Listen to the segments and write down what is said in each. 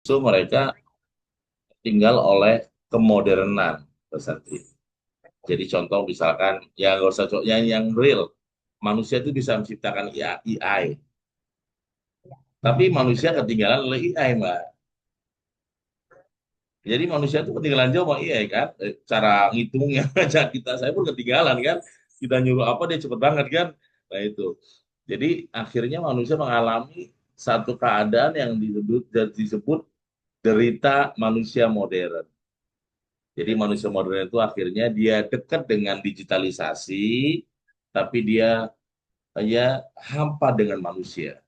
So mereka tinggal oleh kemodernan pesantren. Jadi contoh misalkan ya nggak usah yang real, manusia itu bisa menciptakan AI, tapi manusia ketinggalan oleh AI, Mbak. Jadi manusia itu ketinggalan jauh sama AI kan. Cara ngitungnya aja kita saya pun ketinggalan kan. Kita nyuruh apa dia cepet banget kan. Nah itu. Jadi akhirnya manusia mengalami satu keadaan yang disebut derita manusia modern. Jadi manusia modern itu akhirnya dia dekat dengan digitalisasi, tapi dia hampa dengan manusia.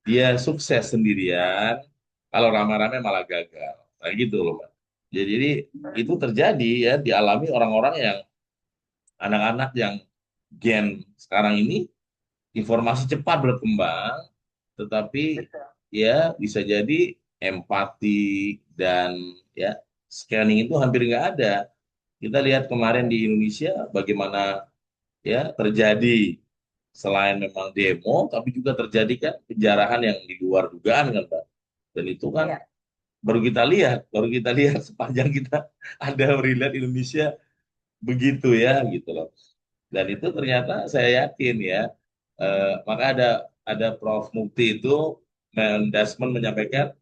Dia sukses sendirian, kalau rame-rame malah gagal. Nah gitu loh, Pak. Jadi itu terjadi ya dialami orang-orang yang anak-anak yang gen sekarang ini informasi cepat berkembang, tetapi ya bisa jadi empati dan ya scanning itu hampir nggak ada. Kita lihat kemarin di Indonesia bagaimana ya terjadi selain memang demo, tapi juga terjadi kan penjarahan yang di luar dugaan kan Pak. Dan itu kan baru kita lihat sepanjang kita ada relate Indonesia begitu ya gitu loh. Dan itu ternyata saya yakin ya, maka ada Prof. Mukti itu mendasmen menyampaikan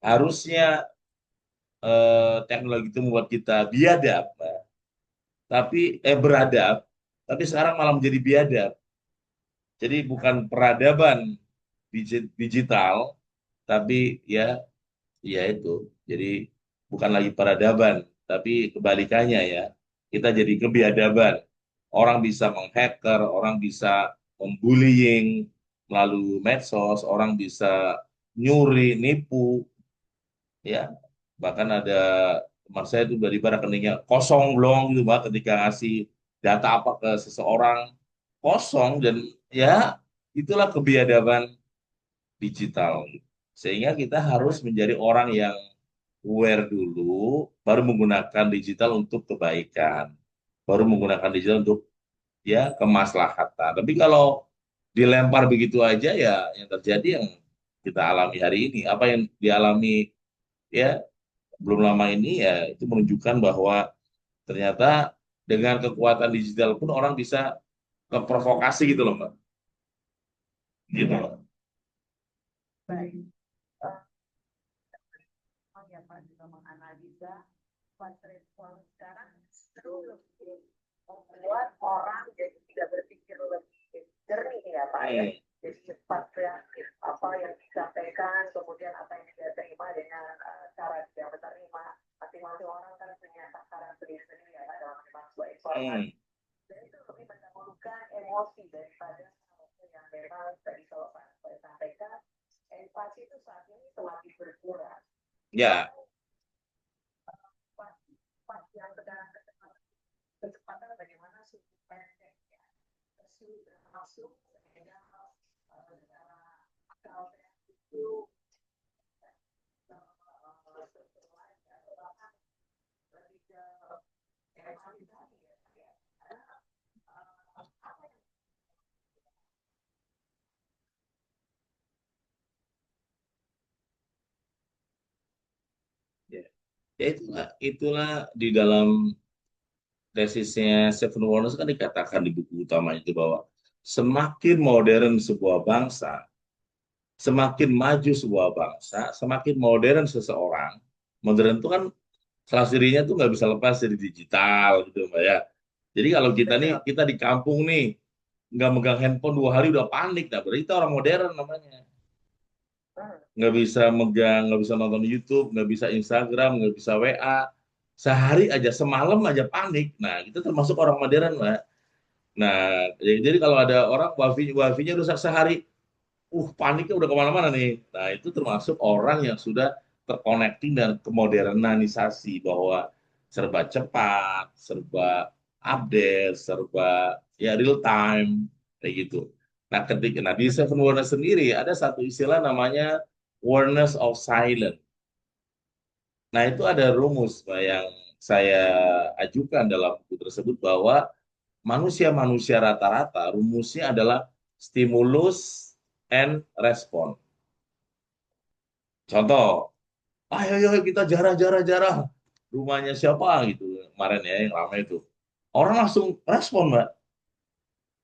harusnya teknologi itu membuat kita biadab, tapi beradab, tapi sekarang malah menjadi biadab. Jadi bukan peradaban digital, tapi ya itu. Jadi bukan lagi peradaban, tapi kebalikannya ya. Kita jadi kebiadaban. Orang bisa menghacker, orang bisa membullying melalui medsos, orang bisa nyuri, nipu, ya. Bahkan ada teman saya itu dari rekeningnya kosong belum gitu, Mbak, ketika ngasih data apa ke seseorang kosong dan ya itulah kebiadaban digital. Sehingga kita harus menjadi orang yang aware dulu, baru menggunakan digital untuk kebaikan, baru menggunakan digital untuk ya kemaslahatan. Tapi kalau dilempar begitu aja ya yang terjadi yang kita alami hari ini, apa yang dialami ya belum lama ini ya itu menunjukkan bahwa ternyata dengan kekuatan digital pun orang bisa keprovokasi gitu loh Mbak. Gitu loh. Baik. Ya Pak juga menganalisa respon sekarang itu lebih membuat orang jadi tidak berpikir lebih jernih ya Pak ya. Jadi cepat reaktif apa yang disampaikan, kemudian apa yang dia terima dengan cara yang diterima. Masing-masing orang kan punya takaran sendiri-sendiri ya Pak dalam menerima sebuah informasi. Dan itu lebih mendahulukan emosi daripada yang memang tadi kalau Pak sampaikan, empati itu saat ini semakin berkurang. Ya, Pas yang sekarang kecepatan bagaimana suku pendek ya sudah masuk sehingga negara akal itu lebih ke emosi tadi ya. ya, ya itulah di dalam tesisnya Stephen Warnes kan dikatakan di buku utamanya itu bahwa semakin modern sebuah bangsa, semakin maju sebuah bangsa, semakin modern seseorang. Modern itu kan salah dirinya tuh nggak bisa lepas dari digital gitu Mbak ya. Jadi kalau kita nih, kita di kampung nih, nggak megang handphone 2 hari udah panik, nah berarti kita orang modern namanya. Nggak bisa megang, nggak bisa nonton YouTube, nggak bisa Instagram, nggak bisa WA. Sehari aja, semalam aja panik. Nah, itu termasuk orang modern, Mbak. Nah, jadi kalau ada orang wifi-nya rusak sehari, paniknya udah kemana-mana nih. Nah, itu termasuk orang yang sudah terkoneksi dan kemodernanisasi bahwa serba cepat, serba update, serba ya real time, kayak gitu. Nah, di Seven Wonders sendiri ada satu istilah namanya awareness of silence. Nah, itu ada rumus Pak, yang saya ajukan dalam buku tersebut bahwa manusia-manusia rata-rata rumusnya adalah stimulus and respon. Contoh, ayo ayo kita jarah jarah jarah rumahnya siapa gitu kemarin ya yang ramai itu orang langsung respon mbak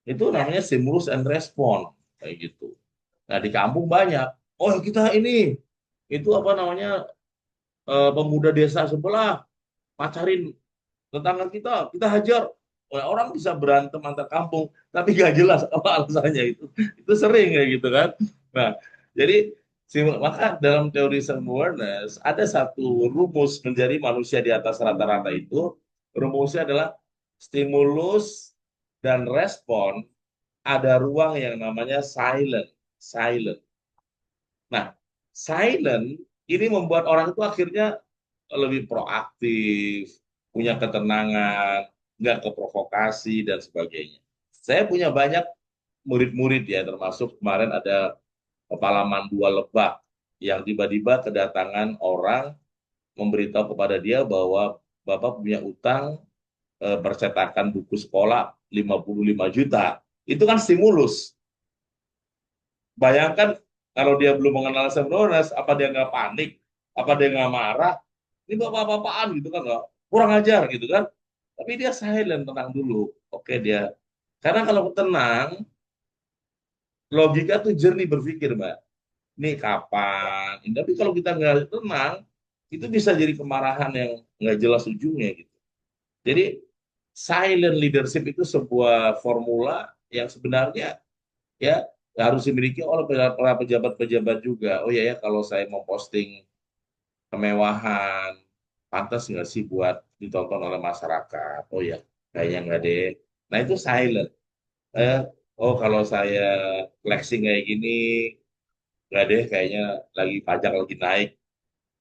itu Ya, namanya stimulus and respon kayak gitu. Nah di kampung banyak oh kita ini itu apa namanya pemuda desa sebelah pacarin tetangga kita hajar. Wah, orang bisa berantem antar kampung tapi gak jelas apa alasannya itu sering kayak gitu kan. Nah jadi maka dalam teori self awareness ada satu rumus menjadi manusia di atas rata-rata itu rumusnya adalah stimulus dan respon ada ruang yang namanya silent. Nah silent ini membuat orang itu akhirnya lebih proaktif, punya ketenangan, nggak keprovokasi dan sebagainya. Saya punya banyak murid-murid ya, termasuk kemarin ada kepala Mandua Lebak yang tiba-tiba kedatangan orang memberitahu kepada dia bahwa Bapak punya utang percetakan buku sekolah 55 juta. Itu kan stimulus. Bayangkan kalau dia belum mengenal self-awareness, apa dia nggak panik, apa dia nggak marah, ini bapak-bapakan gitu kan, nggak kurang ajar gitu kan. Tapi dia silent, tenang dulu. Oke dia, karena kalau tenang, logika tuh jernih berpikir, Mbak. Ini kapan? Tapi kalau kita nggak tenang, itu bisa jadi kemarahan yang nggak jelas ujungnya gitu. Jadi silent leadership itu sebuah formula yang sebenarnya ya harus dimiliki oleh para pejabat-pejabat juga. Oh ya ya kalau saya mau posting kemewahan, pantas nggak sih buat ditonton oleh masyarakat? Oh ya, kayaknya nggak deh. Nah itu silent. Eh, oh kalau saya flexing kayak gini, nggak deh, kayaknya lagi pajak lagi naik,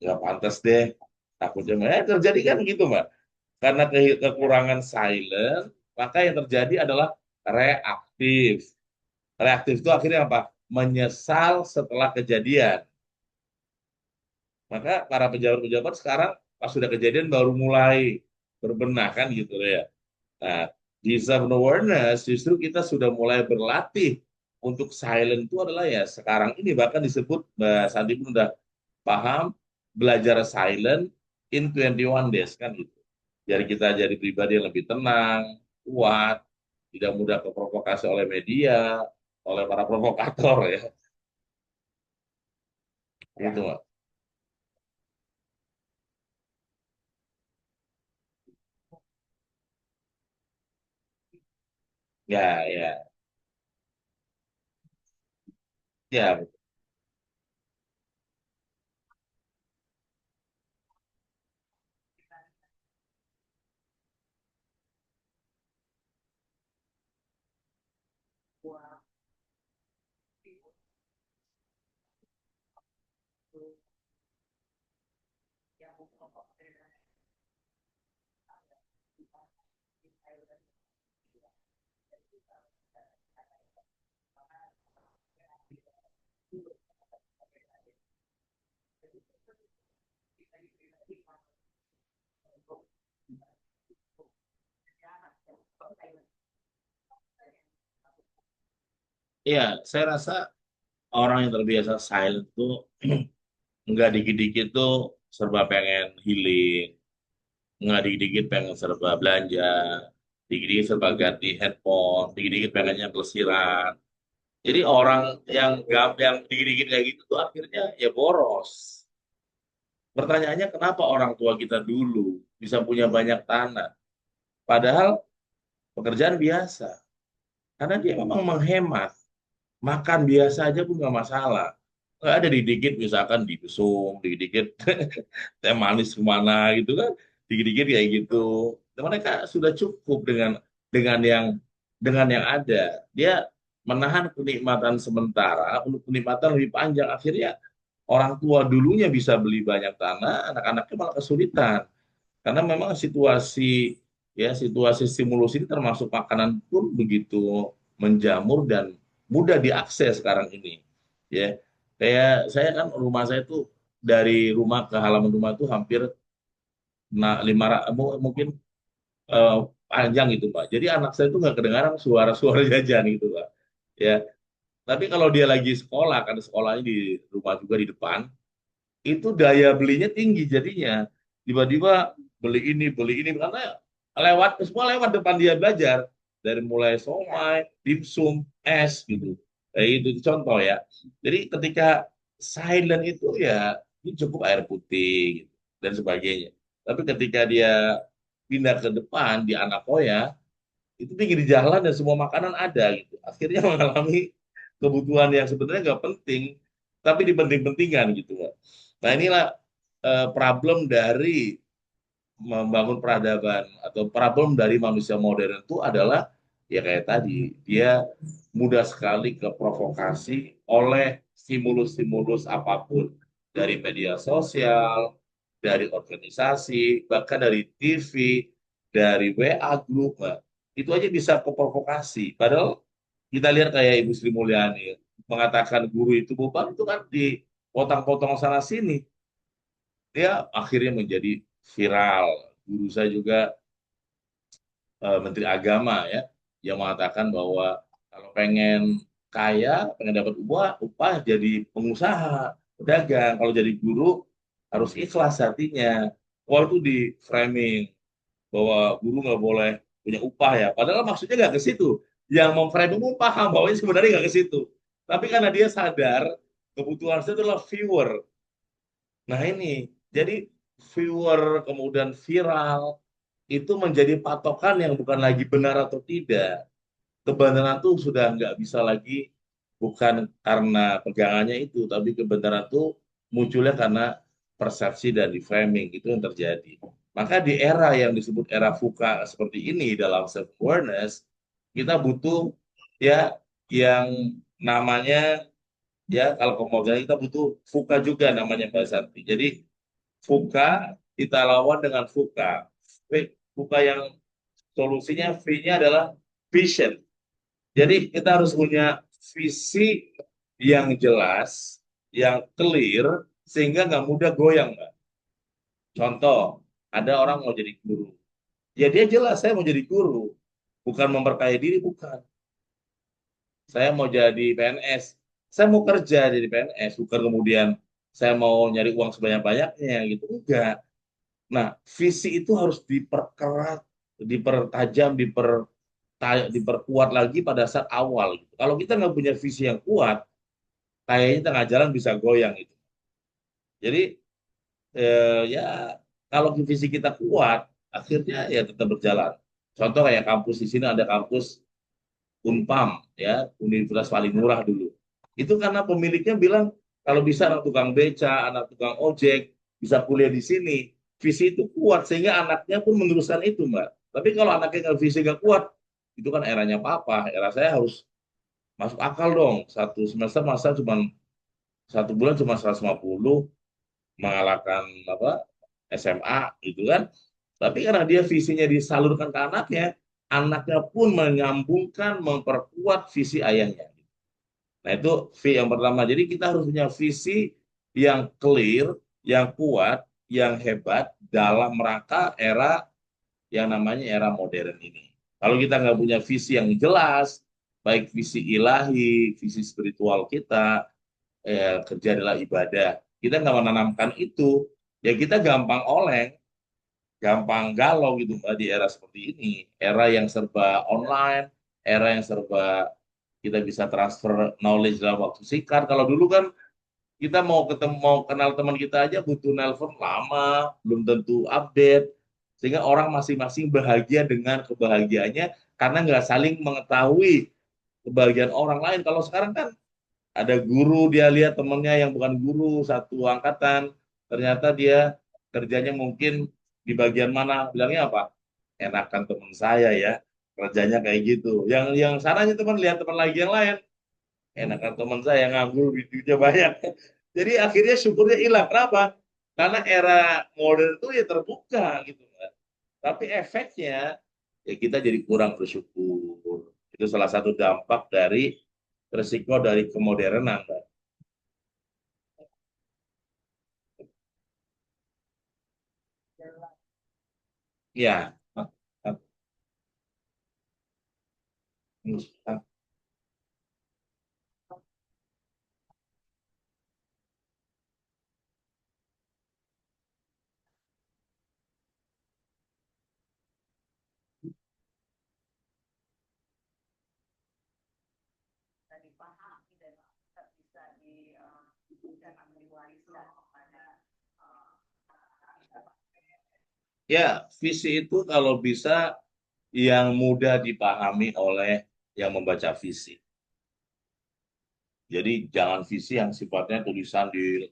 nggak pantas deh. Takutnya, terjadi kan gitu, Mbak. Karena kekurangan silent, maka yang terjadi adalah reaktif. Reaktif itu akhirnya apa? Menyesal setelah kejadian. Maka para pejabat-pejabat sekarang pas sudah kejadian baru mulai berbenah kan gitu ya. Nah, di self awareness justru kita sudah mulai berlatih untuk silent itu adalah ya sekarang ini bahkan disebut Mbak Santi pun udah paham belajar silent in 21 days kan gitu. Jadi kita jadi pribadi yang lebih tenang, kuat, tidak mudah keprovokasi oleh media, oleh para provokator ya. Itu, ya, Mbak. Ya, ya, ya, buat yang iya, saya rasa orang yang terbiasa silent tuh nggak dikit-dikit tuh serba pengen healing, nggak dikit-dikit pengen serba belanja, dikit-dikit serba ganti handphone, dikit-dikit pengennya pelesiran. Jadi orang yang dikit-dikit kayak gitu tuh akhirnya ya boros. Pertanyaannya kenapa orang tua kita dulu bisa punya banyak tanah, padahal pekerjaan biasa, karena dia memang menghemat. Makan biasa aja pun nggak masalah. Nggak ada dikit-dikit misalkan dibesung, dikit-dikit teh manis kemana gitu kan, dikit-dikit kayak gitu. Dan mereka sudah cukup dengan yang ada. Dia menahan kenikmatan sementara untuk kenikmatan lebih panjang. Akhirnya orang tua dulunya bisa beli banyak tanah, anak-anaknya malah kesulitan. Karena memang situasi stimulus ini termasuk makanan pun begitu menjamur dan mudah diakses sekarang ini. Ya, kayak saya kan rumah saya tuh dari rumah ke halaman rumah tuh hampir mungkin eh, panjang gitu Pak. Jadi anak saya tuh nggak kedengaran suara-suara jajan gitu Pak. Ya, tapi kalau dia lagi sekolah kan sekolahnya di rumah juga di depan, itu daya belinya tinggi jadinya. Tiba-tiba beli ini karena semua lewat depan dia belajar dari mulai Iya. somai, dimsum, es gitu. Itu contoh ya. Jadi ketika silent itu ya ini cukup air putih gitu, dan sebagainya. Tapi ketika dia pindah ke depan di Anakoya, itu pinggir jalan dan semua makanan ada gitu. Akhirnya mengalami kebutuhan yang sebenarnya nggak penting, tapi dipenting-pentingkan gitu, Mbak. Nah inilah problem dari membangun peradaban atau problem dari manusia modern itu adalah ya kayak tadi dia mudah sekali ke provokasi oleh stimulus-stimulus apapun dari media sosial, dari organisasi, bahkan dari TV, dari WA group, Mbak. Itu aja bisa ke provokasi. Padahal kita lihat kayak Ibu Sri Mulyani mengatakan guru itu beban itu kan dipotong-potong sana sini, dia akhirnya menjadi viral. Guru saya juga Menteri Agama ya, yang mengatakan bahwa kalau pengen kaya, pengen dapat upah jadi pengusaha, pedagang. Kalau jadi guru harus ikhlas hatinya. Wah itu di framing bahwa guru nggak boleh punya upah ya. Padahal maksudnya nggak ke situ. Yang memframing pun paham bahwa ini sebenarnya nggak ke situ. Tapi karena dia sadar kebutuhan saya adalah viewer. Nah ini, jadi viewer kemudian viral itu menjadi patokan yang bukan lagi benar atau tidak. Kebenaran tuh sudah nggak bisa lagi bukan karena pegangannya itu, tapi kebenaran tuh munculnya karena persepsi dan di framing itu yang terjadi. Maka di era yang disebut era VUCA seperti ini dalam self awareness, kita butuh ya yang namanya ya kalau kemudian kita butuh VUCA juga namanya Mbak Santi. Jadi VUCA kita lawan dengan VUCA. VUCA yang solusinya V-nya adalah vision. Jadi kita harus punya visi yang jelas, yang clear, sehingga nggak mudah goyang, Mbak. Contoh, ada orang mau jadi guru. Ya dia jelas, saya mau jadi guru. Bukan memperkaya diri, bukan. Saya mau jadi PNS. Saya mau kerja jadi PNS, bukan kemudian saya mau nyari uang sebanyak-banyaknya, gitu. Enggak. Nah, visi itu harus diperkerat, dipertajam, diperkuat lagi pada saat awal. Kalau kita nggak punya visi yang kuat, kayaknya tengah jalan bisa goyang itu. Jadi ya kalau visi kita kuat, akhirnya ya tetap berjalan. Contoh kayak kampus di sini ada kampus Unpam ya, Universitas paling murah dulu. Itu karena pemiliknya bilang kalau bisa anak tukang beca, anak tukang ojek bisa kuliah di sini. Visi itu kuat sehingga anaknya pun meneruskan itu, Mbak. Tapi kalau anaknya nggak visi nggak kuat, itu kan eranya papa. Era saya harus masuk akal dong. Satu semester masa cuma satu bulan cuma 150 mengalahkan apa SMA gitu kan. Tapi karena dia visinya disalurkan ke anaknya, anaknya pun menyambungkan, memperkuat visi ayahnya. Nah itu V yang pertama. Jadi kita harus punya visi yang clear, yang kuat, yang hebat dalam rangka era yang namanya era modern ini. Kalau kita nggak punya visi yang jelas, baik visi ilahi, visi spiritual kita, kerja adalah ibadah. Kita nggak menanamkan itu, ya kita gampang oleng, gampang galau gitu Mbak di era seperti ini. Era yang serba online, era yang serba kita bisa transfer knowledge dalam waktu singkat. Kalau dulu kan kita mau ketemu, mau kenal teman kita aja butuh nelpon lama, belum tentu update. Sehingga orang masing-masing bahagia dengan kebahagiaannya karena nggak saling mengetahui kebahagiaan orang lain. Kalau sekarang kan ada guru dia lihat temennya yang bukan guru satu angkatan ternyata dia kerjanya mungkin di bagian mana bilangnya apa enakan teman saya ya kerjanya kayak gitu yang sananya teman lihat teman lagi yang lain enakan teman saya nganggur duitnya banyak jadi akhirnya syukurnya hilang kenapa karena era modern itu ya terbuka gitu kan tapi efeknya ya kita jadi kurang bersyukur itu salah satu dampak dari resiko dari kemodernan. Ya, diberikan atau diwariskan kepada Ya, visi itu kalau bisa yang mudah dipahami oleh yang membaca visi. Jadi jangan visi yang sifatnya tulisan di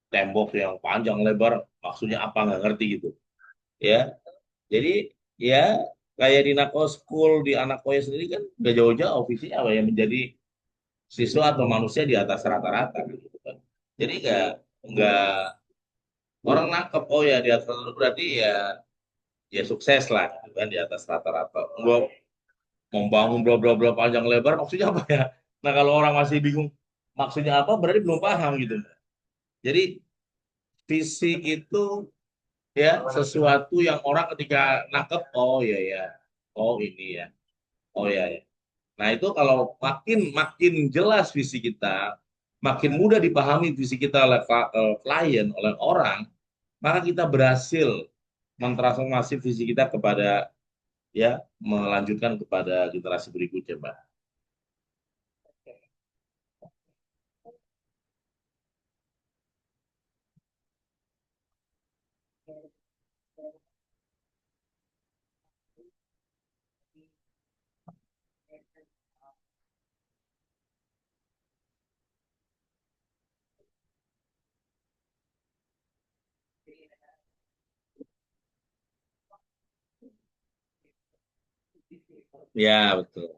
tembok yang panjang lebar, maksudnya apa nggak ngerti gitu. Ya, jadi ya kayak di Nako School di anak Koya sendiri kan nggak jauh-jauh visinya apa yang menjadi siswa atau manusia di atas rata-rata gitu kan. Jadi nggak orang nangkep oh ya di atas rata-rata berarti ya ya sukses lah gitu kan di atas rata-rata. Nggak membangun bla bla bla panjang lebar maksudnya apa ya? Nah kalau orang masih bingung maksudnya apa berarti belum paham gitu. Jadi visi itu ya sesuatu yang orang ketika nangkep oh ya ya oh ini ya oh ya ya. Nah itu kalau makin makin jelas visi kita, makin mudah dipahami visi kita oleh klien, oleh orang, maka kita berhasil mentransformasi visi kita kepada ya melanjutkan kepada generasi berikutnya, Mbak. Ya betul.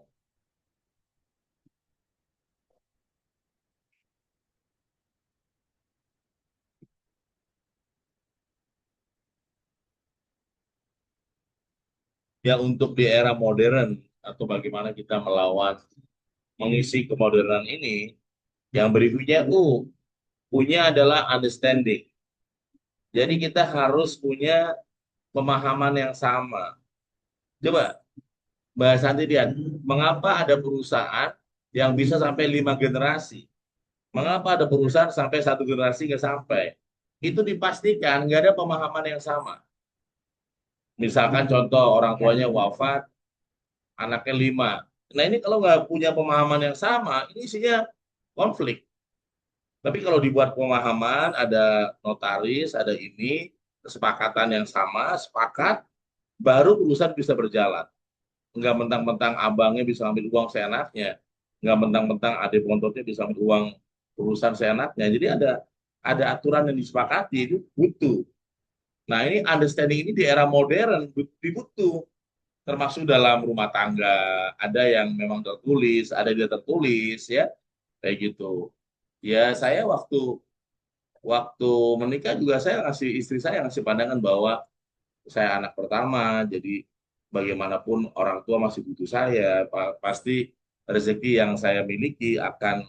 Ya untuk di era modern atau bagaimana kita melawan mengisi kemodernan ini, yang berikutnya punya adalah understanding. Jadi kita harus punya pemahaman yang sama. Coba Mbak Santi lihat, mengapa ada perusahaan yang bisa sampai 5 generasi? Mengapa ada perusahaan sampai 1 generasi nggak sampai? Itu dipastikan nggak ada pemahaman yang sama. Misalkan contoh orang tuanya wafat, anaknya 5. Nah ini kalau nggak punya pemahaman yang sama, ini isinya konflik. Tapi kalau dibuat pemahaman, ada notaris, ada ini, kesepakatan yang sama, sepakat, baru perusahaan bisa berjalan. Nggak mentang-mentang abangnya bisa ambil uang seenaknya, nggak mentang-mentang adik montotnya bisa ambil uang perusahaan seenaknya. Jadi ada aturan yang disepakati itu butuh. Nah ini understanding ini di era modern dibutuh, termasuk dalam rumah tangga. Ada yang memang tertulis, ada yang tidak tertulis ya, kayak gitu. Ya saya waktu waktu menikah juga saya ngasih istri saya ngasih pandangan bahwa saya anak pertama, jadi bagaimanapun orang tua masih butuh saya, pasti rezeki yang saya miliki akan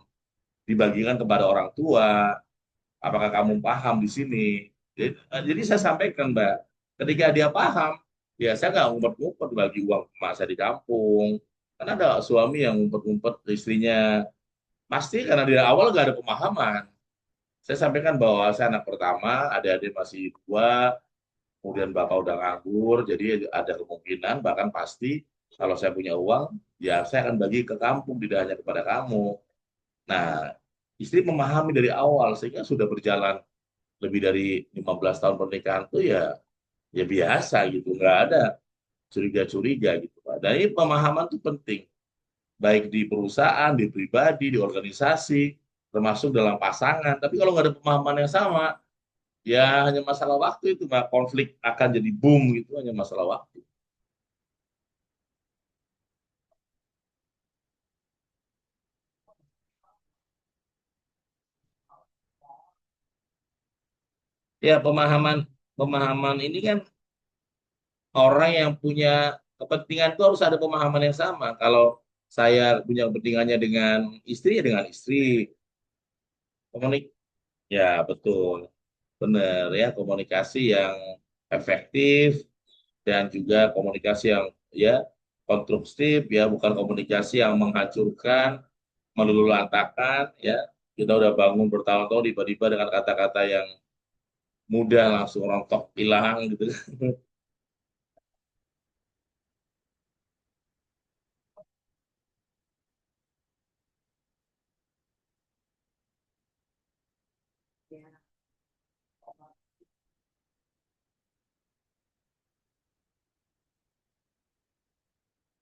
dibagikan kepada orang tua. Apakah kamu paham di sini? Jadi saya sampaikan, Mbak, ketika dia paham, ya saya nggak ngumpet-ngumpet bagi uang emak saya di kampung. Kan ada suami yang ngumpet-ngumpet ke istrinya. Pasti karena dari awal nggak ada pemahaman. Saya sampaikan bahwa saya anak pertama, adik-adik masih 2, kemudian bapak udah nganggur, jadi ada kemungkinan bahkan pasti kalau saya punya uang, ya saya akan bagi ke kampung, tidak hanya kepada kamu. Nah, istri memahami dari awal sehingga sudah berjalan lebih dari 15 tahun pernikahan tuh ya biasa gitu, nggak ada curiga-curiga gitu, Pak. Dan ini pemahaman tuh penting, baik di perusahaan, di pribadi, di organisasi, termasuk dalam pasangan. Tapi kalau nggak ada pemahaman yang sama, ya hanya masalah waktu itu, Pak. Konflik akan jadi boom gitu, hanya masalah waktu. Ya pemahaman pemahaman ini kan orang yang punya kepentingan itu harus ada pemahaman yang sama. Kalau saya punya kepentingannya dengan istri ya dengan istri. Komunik ya betul. Benar ya komunikasi yang efektif dan juga komunikasi yang ya konstruktif ya bukan komunikasi yang menghancurkan, meluluhlantakan ya. Kita udah bangun bertahun-tahun tiba-tiba dengan kata-kata yang mudah langsung rontok hilang gitu.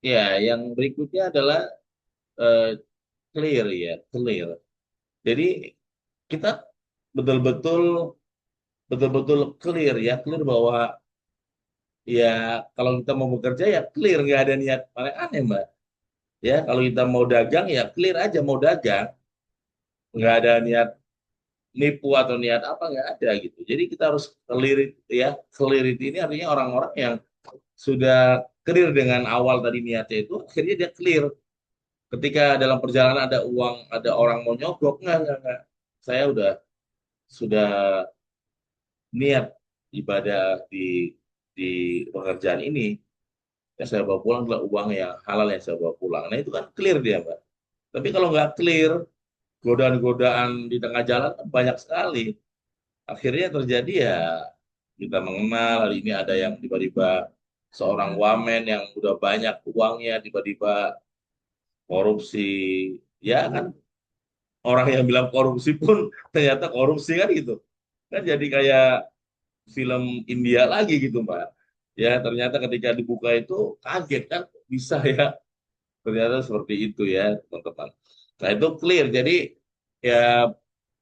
Ya, yang berikutnya adalah eh, clear ya, clear. Jadi kita betul-betul betul-betul clear ya, clear bahwa ya kalau kita mau bekerja ya clear, nggak ada niat aneh-aneh, Mbak. Ya, kalau kita mau dagang ya clear aja mau dagang, nggak ada niat nipu atau niat apa, nggak ada gitu. Jadi kita harus clear ya, clarity ini artinya orang-orang yang sudah clear dengan awal tadi niatnya itu, akhirnya dia clear. Ketika dalam perjalanan ada uang, ada orang mau nyogok, nggak. Saya sudah niat ibadah di pekerjaan ini, yang saya bawa pulang adalah uang yang halal yang saya bawa pulang. Nah itu kan clear dia, Mbak. Tapi kalau nggak clear, godaan-godaan di tengah jalan kan banyak sekali. Akhirnya terjadi ya kita mengenal hari ini ada yang tiba-tiba seorang wamen yang udah banyak uangnya tiba-tiba korupsi. Ya kan orang yang bilang korupsi pun ternyata korupsi kan gitu. Kan jadi kayak film India lagi gitu, Mbak. Ya ternyata ketika dibuka itu kaget kan bisa ya. Ternyata seperti itu ya, teman-teman. Nah, itu clear. Ya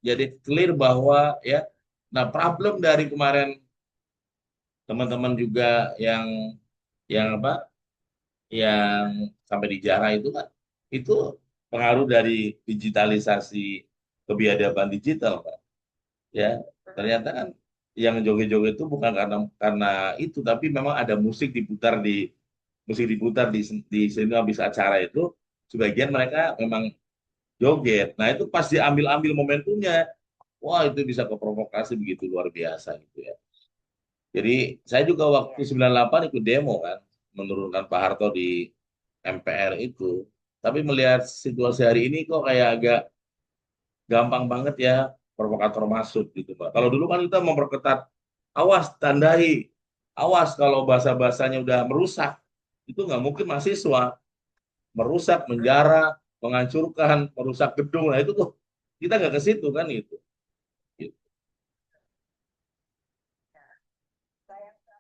jadi clear bahwa ya nah problem dari kemarin teman-teman juga yang apa yang sampai di jarah itu kan itu pengaruh dari digitalisasi kebiadaban digital, Pak. Ya ternyata kan yang joget-joget itu bukan karena itu, tapi memang ada musik diputar di sini habis acara itu sebagian mereka memang joget. Nah itu pas diambil-ambil momentumnya, wah itu bisa keprovokasi begitu luar biasa gitu ya. Jadi saya juga waktu 98 ikut demo kan, menurunkan Pak Harto di MPR itu. Tapi melihat situasi hari ini kok kayak agak gampang banget ya provokator masuk gitu Pak. Kalau dulu kan kita memperketat, awas tandai, awas kalau bahasa-bahasanya udah merusak, itu nggak mungkin mahasiswa merusak, menjara, menghancurkan, merusak gedung. Nah itu tuh kita nggak ke situ kan itu. Gitu. Saya bersama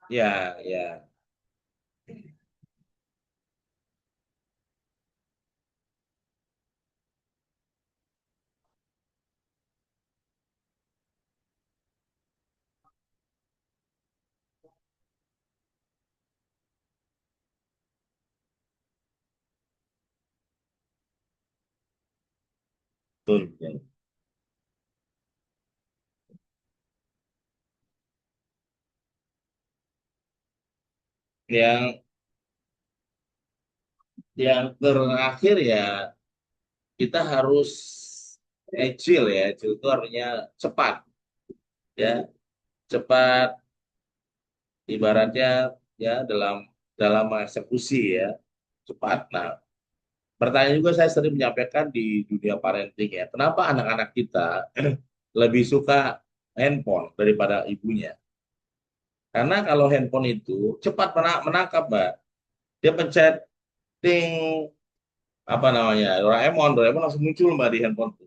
Ya, ya, betul. Ya. Yang yang terakhir ya kita harus agile ya. Agile itu artinya cepat ya, cepat ibaratnya ya dalam mengeksekusi ya, cepat. Nah, pertanyaan juga saya sering menyampaikan di dunia parenting ya, kenapa anak-anak kita lebih suka handphone daripada ibunya? Karena kalau handphone itu cepat menangkap, Mbak. Dia pencet ting apa namanya Doraemon, Doraemon langsung muncul Mbak di handphone.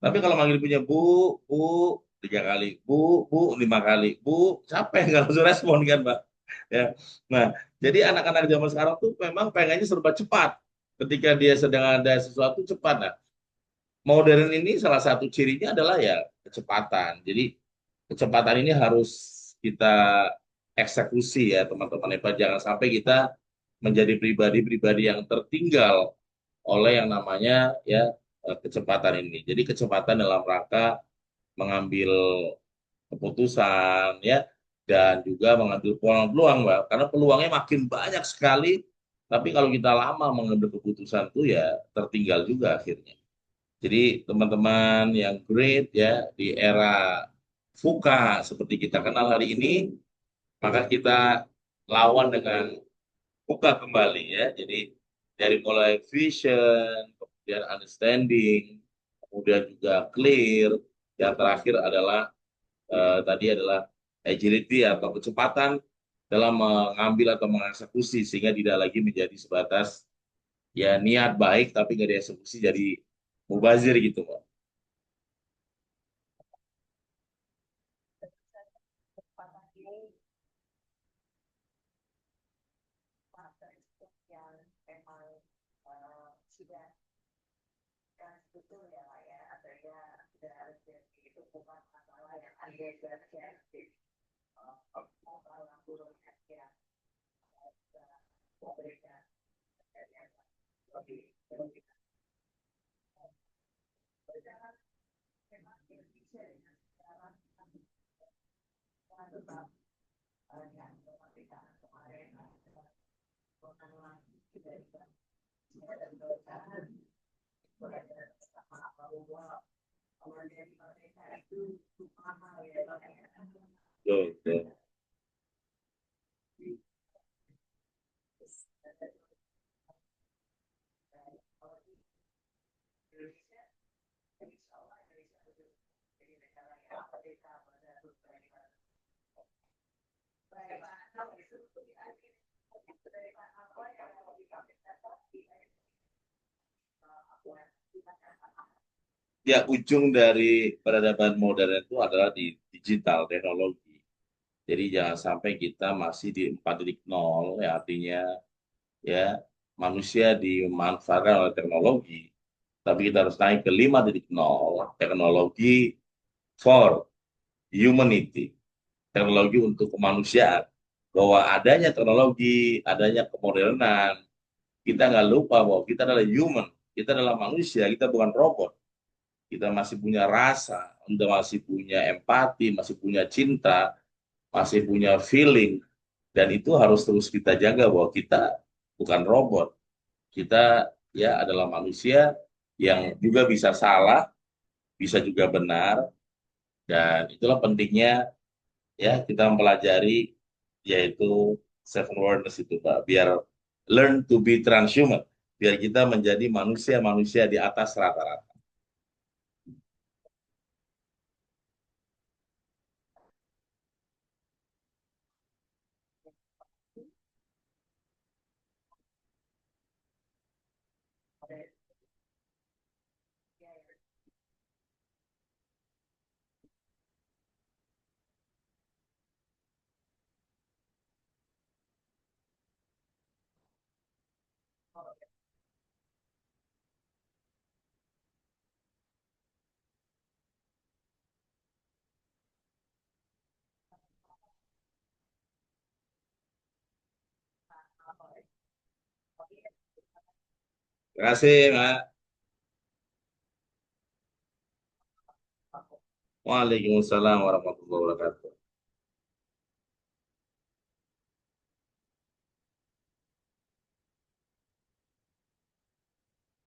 Tapi kalau manggil punya bu, 3 kali, bu, 5 kali, bu, capek nggak langsung respon kan, Mbak? Ya. Nah, jadi anak-anak zaman sekarang tuh memang pengennya serba cepat. Ketika dia sedang ada sesuatu cepat. Nah, modern ini salah satu cirinya adalah ya kecepatan. Jadi kecepatan ini harus kita eksekusi ya teman-teman. Jangan sampai kita menjadi pribadi-pribadi yang tertinggal oleh yang namanya ya kecepatan ini. Jadi kecepatan dalam rangka mengambil keputusan ya dan juga mengambil peluang-peluang, Mbak. Karena peluangnya makin banyak sekali, tapi kalau kita lama mengambil keputusan itu ya tertinggal juga akhirnya. Jadi teman-teman yang great ya di era VUCA seperti kita kenal hari ini, maka kita lawan dengan buka kembali ya. Jadi dari mulai vision, kemudian understanding, kemudian juga clear, yang terakhir adalah tadi adalah agility atau kecepatan dalam mengambil atau mengeksekusi sehingga tidak lagi menjadi sebatas ya niat baik tapi nggak dieksekusi jadi mubazir gitu, Pak. kesempatan ini betul ya Pak ya, adanya dari itu bukan masalah yang ada dari masalah burungnya yang memberikan yang lebih lebih berjalan memang Indonesia dengan sekarang tetap yang kemerdekaan kemarin bukan lagi dari dan bahwa kemerdekaan mereka itu mahal ya Pak ya. Betul, betul. Ya, ujung dari peradaban modern itu adalah di digital teknologi. Jadi jangan sampai kita masih di 4.0, ya artinya ya manusia dimanfaatkan oleh teknologi, tapi kita harus naik ke 5.0, teknologi for humanity, teknologi untuk kemanusiaan. Bahwa adanya teknologi, adanya kemodernan, kita nggak lupa bahwa kita adalah human, kita adalah manusia, kita bukan robot. Kita masih punya rasa, kita masih punya empati, masih punya cinta, masih punya feeling, dan itu harus terus kita jaga bahwa kita bukan robot. Kita ya adalah manusia yang juga bisa salah, bisa juga benar, dan itulah pentingnya ya kita mempelajari yaitu self awareness itu Pak, biar learn to be transhuman, biar kita menjadi manusia-manusia di atas rata-rata. Terima kasih, Mak. Waalaikumsalam warahmatullahi wabarakatuh.